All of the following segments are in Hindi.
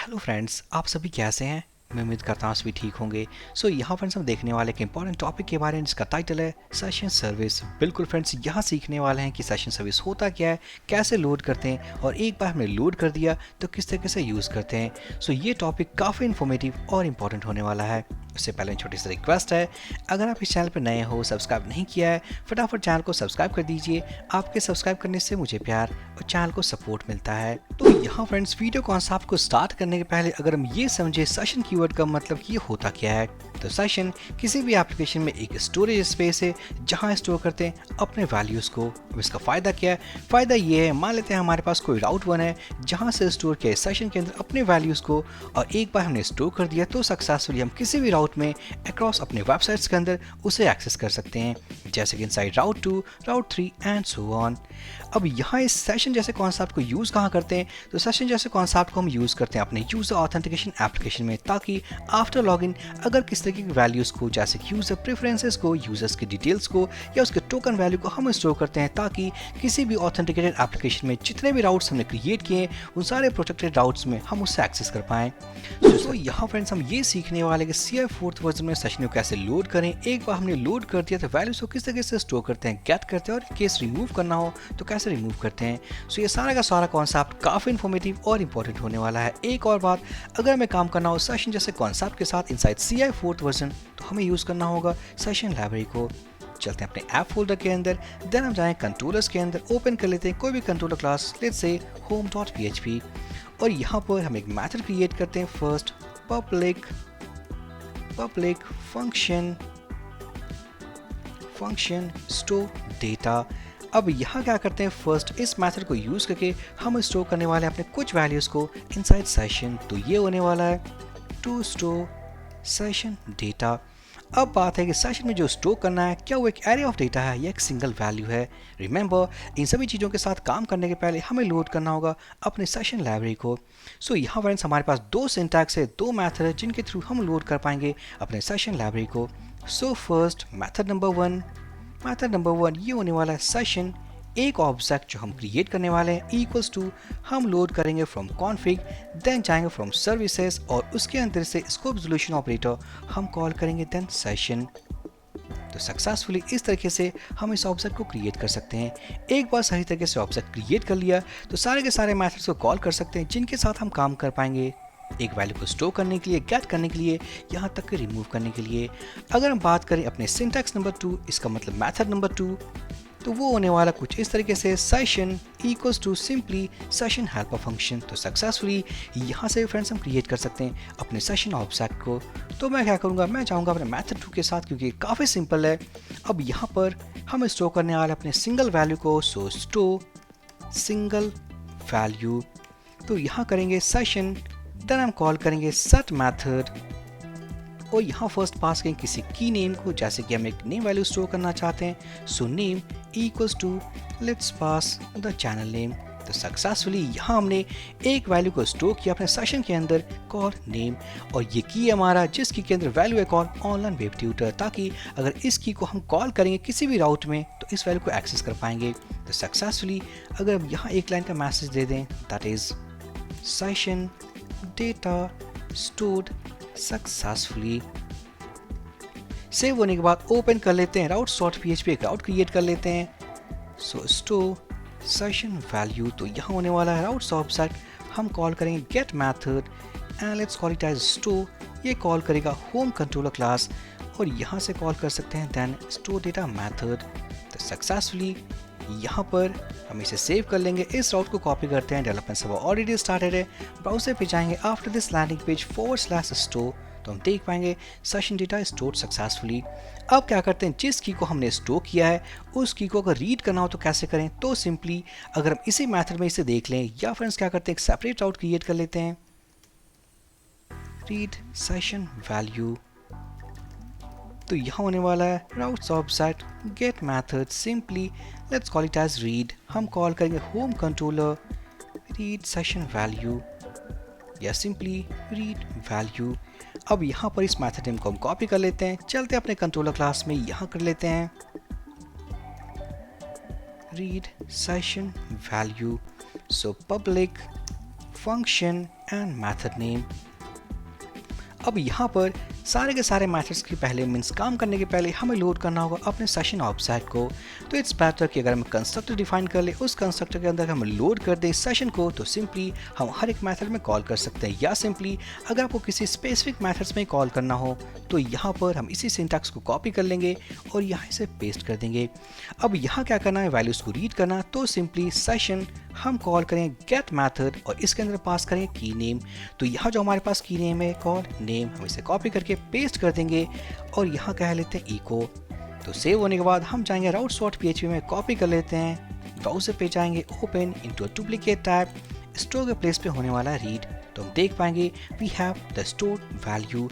हेलो फ्रेंड्स, आप सभी कैसे हैं? मैं उम्मीद करता हूँ सभी ठीक होंगे। यहाँ फ्रेंड्स हम देखने वाले एक इंपॉर्टेंट टॉपिक के बारे में जिसका टाइटल है सेशन सर्विस। बिल्कुल फ्रेंड्स, यहाँ सीखने वाले हैं कि सेशन सर्विस होता क्या है, कैसे लोड करते हैं और एक बार हमने लोड कर दिया तो किस तरीके से यूज़ करते हैं। ये टॉपिक काफ़ी इन्फॉर्मेटिव और इम्पॉर्टेंट होने वाला है। उससे पहले छोटी सी रिक्वेस्ट है, अगर आप इस चैनल पर नए हो, सब्सक्राइब नहीं किया है, फटाफट चैनल को सब्सक्राइब कर दीजिए। आपके सब्सक्राइब करने से मुझे प्यार और चैनल को सपोर्ट मिलता है। तो यहाँ फ्रेंड्स, वीडियो कॉन्सेप्ट को स्टार्ट करने के पहले अगर हम ये समझे सेशन कीवर्ड का मतलब ये होता क्या है, तो सेशन किसी भी एप्लीकेशन में एक स्टोरेज स्पेस है जहाँ स्टोर करते हैं अपने वैल्यूज़ को। अब इसका फ़ायदा क्या है? फ़ायदा ये है, मान लेते हैं हमारे पास कोई राउट वन है जहाँ से स्टोर किया सेशन के अंदर अपने वैल्यूज़ को, और एक बार हमने स्टोर कर दिया तो सक्सेसफुली हम किसी भी राउट में अक्रॉस अपने वेबसाइट्स के अंदर उसे एक्सेस कर सकते हैं, जैसे कि inside route 2, route 3 and so on. अब यहाँ इस सेशन जैसे कॉन्सेप्ट को यूज़ कहाँ करते हैं? तो सेशन जैसे कॉन्सेप्ट को हम यूज़ करते हैं अपने यूज़र ऑथेंटिकेशन एप्लीकेशन में, ताकि आफ्टर लॉगिन अगर किस तरीके की वैल्यूज़ को, जैसे कि यूज़र प्रेफरेंसेस को, यूज़र्स की डिटेल्स को या उसके टोकन वैल्यू को हम स्टोर करते हैं, ताकि किसी भी ऑथेंटिकेटेड एप्लीकेशन में जितने भी राउट्स हमने क्रिएट किए उन सारे प्रोटेक्टेड राउट्स में हम उससे एक्सेस कर पाएँ। तो यहाँ फ्रेंड्स हम ये सीखने वाले कि CI 4th वर्जन में सेशन को कैसे लोड करें। एक बार हमने लोड कर दिया तो वैल्यूज़ को किस तरीके से स्टोर करते हैं, गेट करते हैं, और केस रिमूव करना हो तो कैसे रिमूव करते हैं। ये सारा का सारा कॉन्सेप्ट काफ़ी इन्फॉर्मेटिव और इंपॉर्टेंट होने वाला है। एक और बात, अगर हमें काम करना हो सेशन जैसे कॉन्सेप्ट के साथ इनसाइड CI 4th वर्जन, तो हमें यूज़ करना होगा सेशन लाइब्रेरी को। चलते हैं अपने ऐप फोल्डर के अंदर, देन हम जाएं कंट्रोलर्स के अंदर, ओपन कर लेते हैं कोई भी controller class, let's say home.php, और यहाँ पर हम एक मेथड क्रिएट करते हैं। First public function store data. अब यहाँ क्या करते हैं, फर्स्ट इस मेथड को यूज़ करके हम स्टोर करने वाले हैं अपने कुछ वैल्यूज़ को इनसाइड सेशन। तो ये होने वाला है टू स्टोर सेशन डेटा। अब बात है कि सेशन में जो स्टोर करना है, क्या वो एक एरे ऑफ डेटा है या एक सिंगल वैल्यू है। रिमेंबर, इन सभी चीज़ों के साथ काम करने के पहले हमें लोड करना होगा अपने सेशन लाइब्रेरी को। यहाँ फ्रेंड्स हमारे पास दो सिंटैक्स है, दो मेथड है जिनके थ्रू हम लोड कर पाएंगे अपने सेशन लाइब्रेरी को। फर्स्ट मेथड नंबर वन ये होने वाला है सेशन, एक ऑब्जेक्ट जो हम क्रिएट करने वाले हैं इक्वल्स टू, हम लोड करेंगे फ्रॉम कॉन्फिग, देन जाएंगे फ्रॉम सर्विसेज, और उसके अंदर से स्कोप रिजोल्यूशन ऑपरेटर हम कॉल करेंगे, देन सेशन। तो सक्सेसफुली इस तरीके से हम इस ऑब्जेक्ट को क्रिएट कर सकते हैं। एक बार सही तरीके से ऑब्जेक्ट क्रिएट कर लिया तो सारे के सारे मेथड्स को कॉल कर सकते हैं जिनके साथ हम काम कर पाएंगे, एक वैल्यू को स्टोर करने के लिए, गेट करने के लिए, यहाँ तक कि रिमूव करने के लिए। अगर हम बात करें अपने सिंटैक्स नंबर 2, इसका मतलब मेथड नंबर 2, तो वो होने वाला कुछ इस तरीके से, session equals to simply session helper function. तो सक्सेसफुली यहाँ से फ्रेंड्स हम क्रिएट कर सकते हैं अपने सेशन ऑब्जेक्ट को। तो मैं क्या करूँगा, मैं जाऊँगा अपने मेथड 2 के साथ, क्योंकि काफ़ी सिंपल है। अब यहाँ पर हम स्टोर करने वाले अपने सिंगल वैल्यू को, सो स्टोर सिंगल वैल्यू। तो यहाँ करेंगे सेशन, देन हम कॉल करेंगे सेट मेथड, और यहाँ फर्स्ट पास करेंगे किसी की नेम को, जैसे कि हम एक नेम वैल्यू स्टोर करना चाहते हैं। So name equals to, let's pass the channel name. तो सक्सेसफुली यहाँ हमने एक वैल्यू को स्टोर किया अपने सेशन के अंदर, कॉल नेम, और ये की हमारा जिस की के अंदर वैल्यू है कॉल ऑनलाइन वेब ट्यूटर, ताकि अगर इस की को हम कॉल करेंगे किसी भी राउट में तो इस वैल्यू को एक्सेस कर पाएंगे। तो सक्सेसफुली अगर हम यहाँ एक लाइन का मैसेज दे दें, that is session data stored successfully. Save होने के बाद ओपन कर लेते हैं routes.php, एक राउट क्रिएट कर लेते हैं। स्टोर सेशन वैल्यू, तो यहाँ होने वाला है राउट्स ऑब्जेक्ट, हम कॉल करेंगे get method and let's call it as store. ये कॉल करेगा होम कंट्रोलर क्लास, और यहाँ से कॉल कर सकते हैं देन स्टोर डेटा मेथड। तो सक्सेसफुली यहाँ पर हम इसे सेव कर लेंगे। इस राउट को कॉपी करते हैं, डेवलपमेंट सर्वर ऑलरेडी स्टार्टेड है, ब्राउज़र पे जाएंगे, after this landing page /store, तो हम देख पाएंगे सेशन डेटा स्टोर सक्सेसफुली। अब क्या करते हैं, जिस की को हमने स्टोर किया है उस की को अगर रीड करना हो तो कैसे करें, तो सिंपली अगर हम इसी मेथड में इसे देख लें, या फ्रेंड्स क्या करते हैं, एक सेपरेट राउट क्रिएट कर लेते हैं, रीड सेशन वैल्यू। तो यहाँ होने वाला है routes object get method, simply let's call it as read, हम कॉल करेंगे home controller read session value, या सिंपली रीड वैल्यू। अब यहाँ पर इस मेथड को हम कॉपी कर लेते हैं, चलते अपने कंट्रोलर क्लास में, यहाँ कर लेते हैं read session value. So public function and method name. अब यहाँ पर सारे के सारे मेथड्स के पहले मीन्स काम करने के पहले हमें लोड करना होगा अपने सेशन ऑब्जेक्ट को। तो इट्स बेटर कि अगर हम कंस्ट्रक्टर डिफाइन कर ले, उस कंस्ट्रक्टर के अंदर हम लोड कर दें सेशन को, तो सिंपली हम हर एक मेथड में कॉल कर सकते हैं। या सिंपली अगर आपको किसी स्पेसिफिक मेथड्स में कॉल करना हो तो यहाँ पर हम इसी सिंटैक्स को कॉपी कर लेंगे और यहाँ से पेस्ट कर देंगे। अब यहाँ क्या करना है, वैल्यूज़ को रीड करना, तो सिंपली सेशन हम कॉल करें गेट मेथड और इसके अंदर पास करें की नेम। तो यहाँ जो हमारे पास की नेम है कॉल नेम, हम इसे कॉपी करके पेस्ट कर देंगे और यहाँ कह लेते हैं इको। तो सेव होने के बाद हम जाएंगे routes.php में, कॉपी कर लेते हैं, ब्राउजर पे जाएंगे, open into a duplicate tab, store के प्लेस पे होने वाला है रीड। तो हम देख पाएंगे we have the stored value.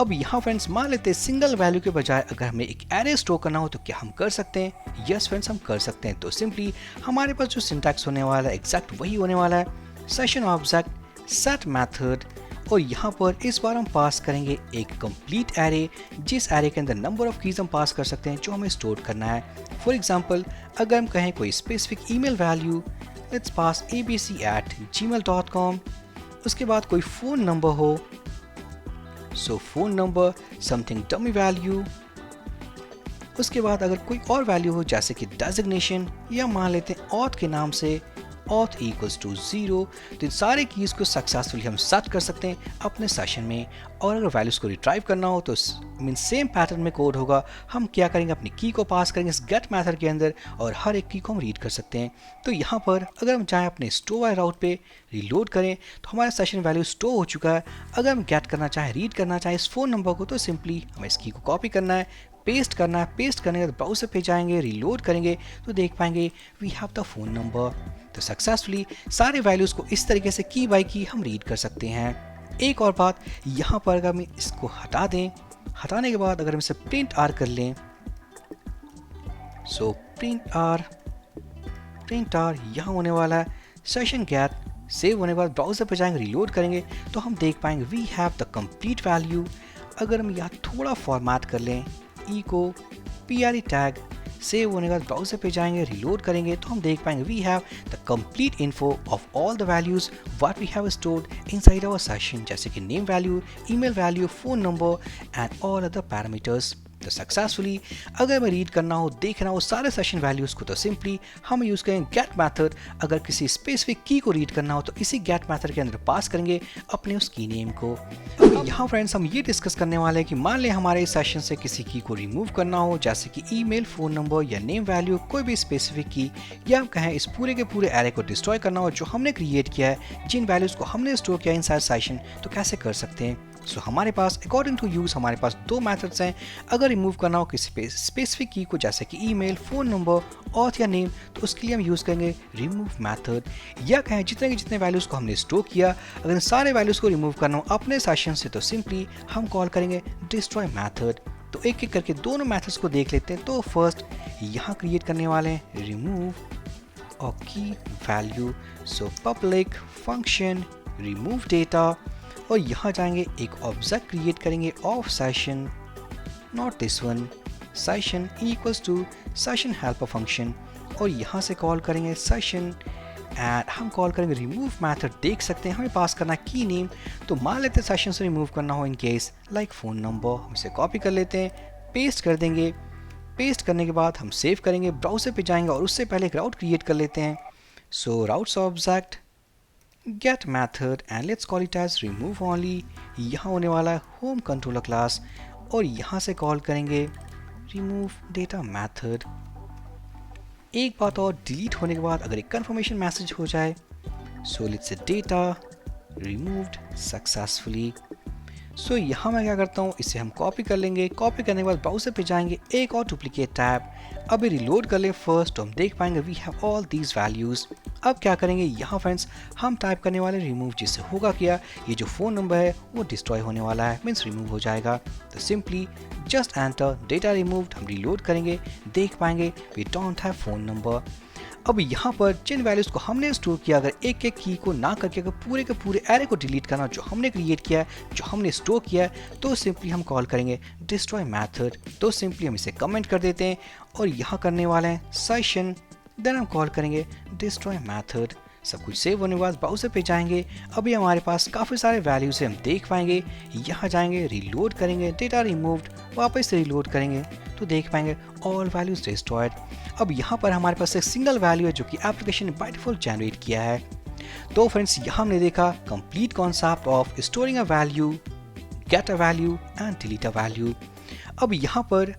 अब यहाँ फ्रेंड्स मान लेते हैं सिंगल वैल्यू के बजाय अगर हमें एक एरे स्टोर करना हो तो क्या हम कर सकते हैं? यस फ्रेंड्स, हम कर सकते हैं। तो सिंपली हमारे पास जो सिंटैक्स होने वाला है एग्जैक्ट वही होने वाला है, सेशन ऑब्जेक्ट सेट मेथड, और यहाँ पर इस बार हम पास करेंगे एक कंप्लीट एरे, जिस एरे के अंदर नंबर ऑफ कीज हम पास कर सकते हैं जो हमें स्टोर करना है। फॉर एग्जांपल अगर हम कहें कोई specific email value, let's pass abc@gmail.com, उसके बाद कोई फ़ोन नंबर हो, so phone number something dummy value, उसके बाद अगर कोई और वैल्यू हो जैसे कि डेजिग्नेशन, या मान लेते हैं ऑथ के नाम से auth equals to 0, तो इन सारे कीज़ को सक्सेसफुली हम सेट कर सकते हैं अपने सेशन में। और अगर वैल्यूज़ को रिट्राइव करना हो तो मीन सेम पैटर्न में कोड होगा। हम क्या करेंगे, अपनी की को पास करेंगे इस गेट मेथड के अंदर और हर एक की को हम रीड कर सकते हैं। तो यहाँ पर अगर हम चाहें अपने स्टोर वाले राउट पे रीलोड करें तो हमारा सेशन वैल्यू स्टोर हो चुका है। अगर हम गेट करना चाहें, रीड करना चाहें इस फ़ोन नंबर को, तो सिंपली हमें इस की को कॉपी करना है, पेस्ट करना है, पेस्ट करने के बाद ब्राउज़र पे जाएंगे, रीलोड करेंगे तो देख पाएंगे we have the phone number. तो सक्सेसफुली सारे वैल्यूज़ को इस तरीके से की बाय की हम रीड कर सकते हैं। एक और बात यहाँ पर अगर हम इसको हटा दें, हटाने के बाद अगर हम इसे प्रिंट आर कर लें, सो प्रिंट आर यहाँ होने वाला है सेशन गेट। सेव होने के बाद ब्राउज़र पे जाएंगे, रीलोड करेंगे तो हम देख पाएंगे we have the complete value. अगर हम यहाँ थोड़ा फॉर्मेट कर लें, इको pre टैग, सेव होने के बाद ब्राउज़र पे जाएंगे, रीलोड करेंगे तो हम देख पाएंगे we have the complete info of all the values what we have stored inside our session, जैसे कि name value, email value, phone number and all other parameters. तो सक्सेसफुली अगर हमें रीड करना हो, देखना हो सारे सेशन वैल्यूज़ को, तो सिंपली हम यूज़ करेंगे गेट मेथड। अगर किसी स्पेसिफिक की को रीड करना हो तो इसी गेट मेथड के अंदर पास करेंगे अपने उस की नेम को। अब यहाँ फ्रेंड्स हम ये डिस्कस करने वाले हैं कि मान लें हमारे इस सेशन से किसी की को रिमूव करना हो, जैसे कि ईमेल, फ़ोन नंबर या नेम वैल्यू, कोई भी स्पेसिफिक की, या हम कहें इस पूरे के पूरे एरे को डिस्ट्रॉय करना हो जो हमने क्रिएट किया है, जिन वैल्यूज़ को हमने स्टोर किया इनसाइड सेशन, तो कैसे कर सकते हैं? सो हमारे पास अकॉर्डिंग टू यूज़ हमारे पास दो मेथड्स हैं। अगर रिमूव करना हो किसी स्पेसिफिक की को, जैसे कि ईमेल, फ़ोन नंबर, ऑथ या नेम, तो उसके लिए हम यूज़ करेंगे रिमूव मेथड। या कहें जितने वैल्यूज़ को हमने स्टोर किया, अगर सारे वैल्यूज़ को रिमूव करना हो अपने सेशन से, तो सिंपली हम कॉल करेंगे डिस्ट्रॉय मेथड। तो एक एक करके दोनों मेथड्स को देख लेते हैं। तो फर्स्ट यहाँ क्रिएट करने वाले हैं रिमूव और की value, so public function remove data, और यहाँ जाएंगे एक ऑब्जेक्ट क्रिएट करेंगे of session, not this one, session equals to session helper function, और यहाँ से कॉल करेंगे सेशन एंड हम कॉल करेंगे रिमूव मेथड। देख सकते हैं हमें पास करना है की नेम, तो मान लेते हैं सेशन से रिमूव करना हो in case like phone number, हम इसे कॉपी कर लेते हैं, पेस्ट कर देंगे। पेस्ट करने के बाद हम सेव करेंगे, ब्राउज़र पे जाएंगे और उससे पहले एक राउट क्रिएट कर लेते हैं। So routes object get method and let's call it as remove only। यहाँ होने वाला है होम कंट्रोलर क्लास और यहाँ से कॉल करेंगे remove data method। एक बात और, डिलीट होने के बाद अगर एक कंफर्मेशन मैसेज हो जाए, so let's say data removed successfully। सो यहाँ मैं क्या करता हूँ, इसे हम कॉपी कर लेंगे। कॉपी करने के बाद ब्राउज़र पे जाएंगे, एक और डुप्लीकेट टैब, अभी रिलोड कर ले फर्स्ट, तो हम देख पाएंगे we have all these values. अब क्या करेंगे, यहाँ फ्रेंड्स हम टाइप करने वाले रिमूव, जिससे होगा क्या, ये जो फ़ोन नंबर है वो डिस्ट्रॉय होने वाला है, मीन्स रिमूव हो जाएगा। तो simply just enter data removed, हम रिलोड करेंगे, देख पाएंगे we don't have phone number. अब यहाँ पर जिन वैल्यूज़ को हमने स्टोर किया, अगर एक एक की को ना करके अगर पूरे के पूरे एरे को डिलीट करना जो हमने क्रिएट किया है, जो हमने स्टोर किया है, तो सिंपली हम कॉल करेंगे डिस्ट्रॉय मेथड। तो सिंपली हम इसे कमेंट कर देते हैं और यहाँ करने वाले हैं सेशन, देन हम कॉल करेंगे डिस्ट्रॉय मेथड। सब कुछ सेव होने के बाद ब्राउजर पे जाएंगे। अभी हमारे पास काफ़ी सारे वैल्यूज हम देख पाएंगे। यहाँ जाएंगे, रिलोड करेंगे, डेटा रिमूव्ड, वापस से रिलोड करेंगे तो देख पाएंगे ऑल वैल्यूज डिस्ट्रॉयड। अब यहाँ पर हमारे पास एक सिंगल वैल्यू है जो कि एप्लीकेशन ने बाय डिफॉल्ट जनरेट किया है। तो फ्रेंड्स, यहाँ हमने देखा complete concept of storing a value, get a value and delete a value. अब यहाँ पर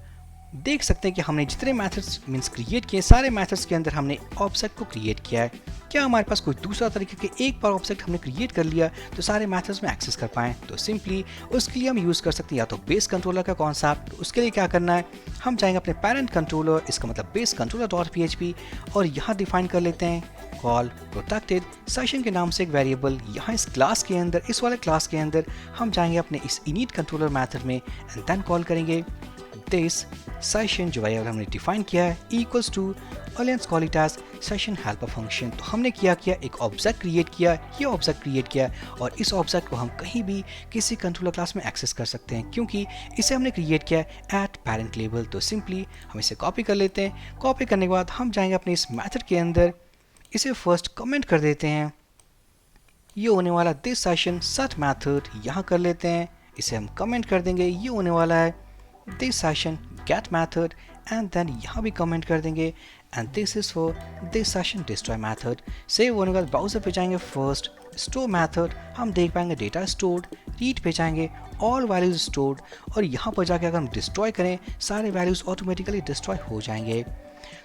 देख सकते हैं कि हमने जितने मेथड्स मीन्स क्रिएट किए, सारे मेथड्स के अंदर हमने ऑब्जेक्ट को क्रिएट किया है। क्या हमारे पास कोई दूसरा तरीका कि एक बार ऑब्जेक्ट हमने क्रिएट कर लिया तो सारे मेथड्स में एक्सेस कर पाएँ? तो सिंपली उसके लिए हम यूज़ कर सकते हैं या तो बेस कंट्रोलर का कॉन्सेप्ट। उसके लिए क्या करना है, हम जाएंगे अपने पेरेंट कंट्रोलर, इसका मतलब बेस कंट्रोलर डॉट PHP, और यहाँ डिफाइन कर लेते हैं कॉल प्रोटेक्टेड सेशन के नाम से एक वेरिएबल। यहाँ इस क्लास के अंदर, इस वाले क्लास के अंदर हम जाएंगे अपने इस इनिट कंट्रोलर मेथड में एंड देन कॉल करेंगे दिस सेशन जो वेरिएबल हमने डिफाइन किया है इक्वल्स टू, और let's call it as session helper function. तो हमने क्या किया, एक ऑब्जेक्ट क्रिएट किया, ये ऑब्जेक्ट क्रिएट किया और इस ऑब्जेक्ट को हम कहीं भी किसी कंट्रोलर क्लास में एक्सेस कर सकते हैं क्योंकि इसे हमने क्रिएट किया है एट पेरेंट लेवल। तो सिंपली हम इसे कॉपी कर लेते हैं। कॉपी करने के बाद हम जाएंगे अपने इस मेथड के अंदर, इसे फर्स्ट कमेंट कर देते हैं। ये होने वाला दिस सेशन सेट मेथड, यहाँ कर लेते हैं, इसे हम कमेंट कर देंगे। ये होने वाला है this session get method and then यहाँ भी कमेंट कर देंगे and this is for this session destroy method. Save होने के बाद ब्राउजर पे जाएंगे, फर्स्ट स्टोर मेथड, हम देख पाएंगे डेटा स्टोर्ड, रीड पे जाएंगे ऑल वैल्यूज स्टोर्ड, और यहाँ पर जाके अगर हम डिस्ट्रॉय करें सारे वैल्यूज ऑटोमेटिकली डिस्ट्रॉय हो जाएंगे।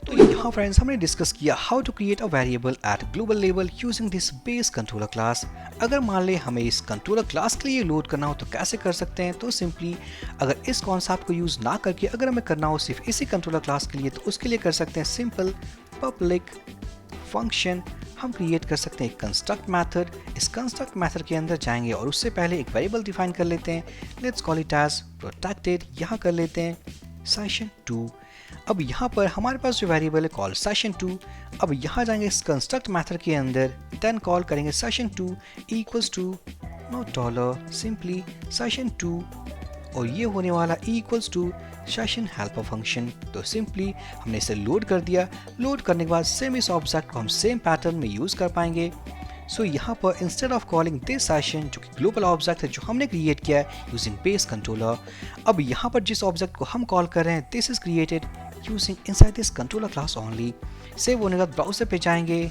तो यहाँ फ्रेंड्स हमने डिस्कस किया how to create a variable at global level using this base controller class. अगर मान ले हमें इस कंट्रोलर क्लास के लिए लोड करना हो तो कैसे कर सकते हैं? तो सिंपली अगर इस कॉन्सेप्ट को यूज़ ना करके अगर हमें करना हो सिर्फ इसी कंट्रोलर क्लास के लिए तो उसके लिए कर सकते हैं सिंपल पब्लिक फंक्शन। हम क्रिएट कर सकते हैं कंस्ट्रक्ट मेथड। इस कंस्ट्रक्ट मेथड के अंदर जाएंगे और उससे पहले एक वेरिएबल डिफाइन कर लेते हैं, let's call it as protected, यहाँ कर लेते हैं सेशन 2। अब यहाँ पर हमारे पास जो वेरिएबल है कॉल सेशन 2। अब यहाँ जाएंगे इस कंस्ट्रक्ट मेथड के अंदर, देन कॉल करेंगे session 2 equals to not dollar simply session 2, और ये होने वाला equals to session helper function. तो सिंपली हमने इसे लोड कर दिया। लोड करने के बाद सेम इस ऑब्जेक्ट को हम सेम पैटर्न में यूज़ कर पाएंगे। सो यहाँ पर instead of calling this session जो कि ग्लोबल ऑब्जेक्ट है जो हमने क्रिएट किया है यूजिंग बेस कंट्रोलर, अब यहाँ पर जिस ऑब्जेक्ट को हम कॉल कर रहे हैं this is created using inside this controller class only. Save होने के बाद ब्राउजर पे जाएंगे,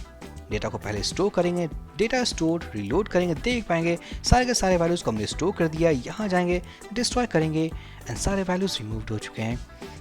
डेटा को पहले स्टोर करेंगे, डेटा स्टोर रिलोड करेंगे, देख पाएंगे सारे के सारे वैल्यूज़ को हमने स्टोर कर दिया। यहाँ जाएंगे, डिस्ट्रॉय करेंगे एंड सारे वैल्यूज़ रिमूव्ड हो चुके हैं।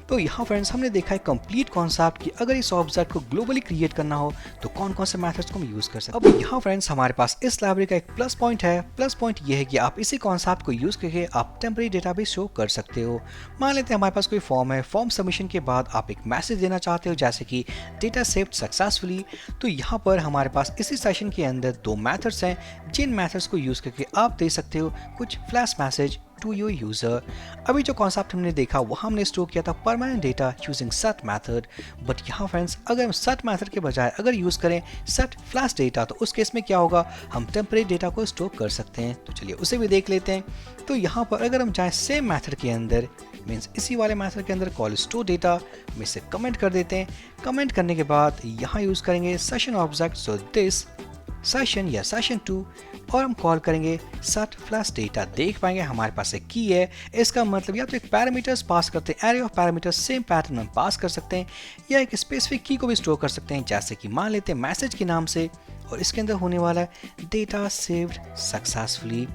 तो यहाँ फ्रेंड्स हमने देखा है कंप्लीट कॉन्सेप्ट कि अगर इस ऑब्जेक्ट को ग्लोबली क्रिएट करना हो तो कौन कौन से मेथड्स को हम यूज़ कर सकते हैं। अब यहाँ फ्रेंड्स हमारे पास इस लाइब्रेरी का एक प्लस पॉइंट है। प्लस पॉइंट ये है कि आप इसी कॉन्सेप्ट को यूज़ करके आप टेम्परेरी डेटाबेस शो कर सकते हो। मान लेते हैं हमारे पास कोई फॉर्म है, फॉर्म सबमिशन के बाद आप एक मैसेज देना चाहते हो जैसे कि डेटा सेव्ड सक्सेसफुली, तो यहाँ पर हमारे पास इसी सेशन के अंदर 2 मेथड्स हैं जिन मेथड्स को यूज़ करके आप दे सकते हो कुछ flash message to your user. अभी जो कॉन्सेप्ट हमने देखा वो हमने स्टोर किया था permanent data using set method, but यहाँ फ्रेंड्स अगर हम सेट मेथड के बजाय अगर यूज़ करें सेट फ्लैश डेटा तो उस केस में क्या होगा, हम टेम्परेरी डेटा को स्टोर कर सकते हैं। तो चलिए उसे भी देख लेते हैं। तो यहाँ पर अगर हम जाएँ सेम मेथड के अंदर मीन्स इसी वाले मेथड के अंदर कॉल स्टोर डेटा, हम इसे कमेंट कर देते हैं। कमेंट करने के बाद यहाँ यूज़ करेंगे session object, so this session या सेशन 2, और हम कॉल करेंगे सेट फ्लैश डेटा। देख पाएंगे हमारे पास एक की है, इसका मतलब या तो एक पैरामीटर्स पास करते हैं, array of parameters same pattern में पास कर सकते हैं, या एक स्पेसिफिक की को भी स्टोर कर सकते हैं जैसे कि मान लेते हैं मैसेज के नाम से, और इसके अंदर होने वाला है डेटा सेव्ड सक्सेसफुली।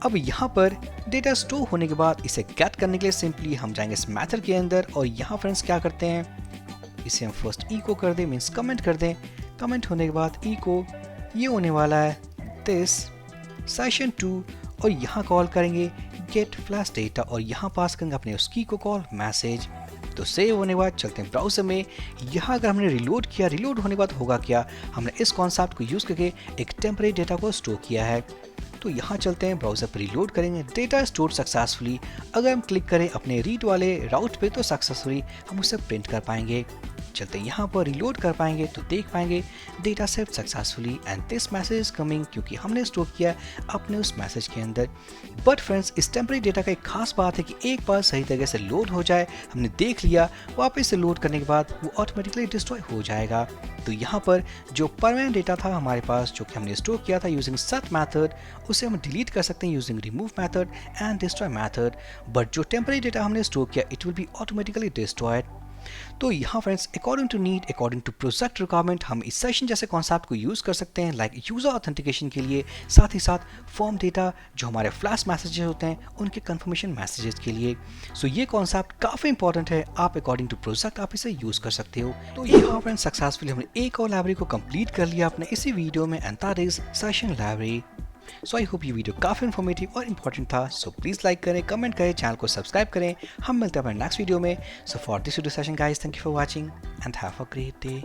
अब यहाँ पर डेटा स्टोर होने के बाद इसे गेट करने के लिए सिंपली हम जाएंगे इस मेथड के अंदर, और यहाँ फ्रेंड्स क्या करते हैं, इसे हम फर्स्ट इको कर दें मीन्स कमेंट कर दें। कमेंट होने के बाद इको, ये होने वाला है दिस सेशन 2, और यहाँ कॉल करेंगे गेट फ्लैश डेटा, और यहाँ पास करेंगे अपने उस की को कॉल मैसेज। तो सेव होने के बाद चलते हैं ब्राउजर में। यहाँ अगर हमने रिलोड किया, रिलोड होने के बाद होगा क्या, हमने इस कॉन्सेप्ट को यूज़ करके एक टेम्परेरी डेटा को स्टोर किया है। तो यहाँ चलते हैं ब्राउजर पर रिलोड करेंगे, डेटा स्टोर सक्सेसफुली। अगर हम क्लिक करें अपने रीड वाले राउट पे तो सक्सेसफुली हम उसे प्रिंट कर पाएंगे। चलते यहाँ पर रिलोड कर पाएंगे तो देख पाएंगे data save successfully and this message is coming, क्योंकि हमने स्टोर किया अपने उस मैसेज के अंदर। बट फ्रेंड्स, इस टेम्परेरी डेटा का एक खास बात है कि एक बार सही तरीके से लोड हो जाए, हमने देख लिया, वापस से लोड करने के बाद वो ऑटोमेटिकली डिस्ट्रॉय हो जाएगा। तो यहाँ पर जो परमानेंट डेटा था हमारे पास, जो कि हमने स्टोर किया था यूजिंग set मेथड, उसे हम डिलीट कर सकते हैं using remove method and destroy method. But जो टेम्परेरी डेटा हमने स्टोर किया, it will be automatically destroyed. तो यहाँ friends, according to need, according to project requirement, हम इस सेशन जैसे कॉन्सेप्ट को यूज़ कर सकते हैं लाइक यूज़र ऑथेंटिकेशन के लिए, साथ ही साथ फॉर्म डेटा जो हमारे फ्लैश मैसेजेस होते हैं उनके कंफर्मेशन मैसेजेस के लिए। सो ये कॉन्सेप्ट काफ़ी इंपॉर्टेंट है, आप अकॉर्डिंग टू प्रोजेक्ट आप इसे यूज़ कर सकते हो। तो यहाँ फ्रेंड्स, सक्सेसफुली हमने एक और लाइब्रेरी को कंप्लीट कर लिया अपने इसी वीडियो में, and that is session library. So I hope ये वीडियो काफ़ी इन्फॉर्मेटिव और इंपॉर्टेंट था। सो प्लीज़ लाइक करें, कमेंट करें, चैनल को सब्सक्राइब करें। हम मिलते हैं अपने नेक्स्ट वीडियो में। So for this video session guys, thank you for watching and have a great day.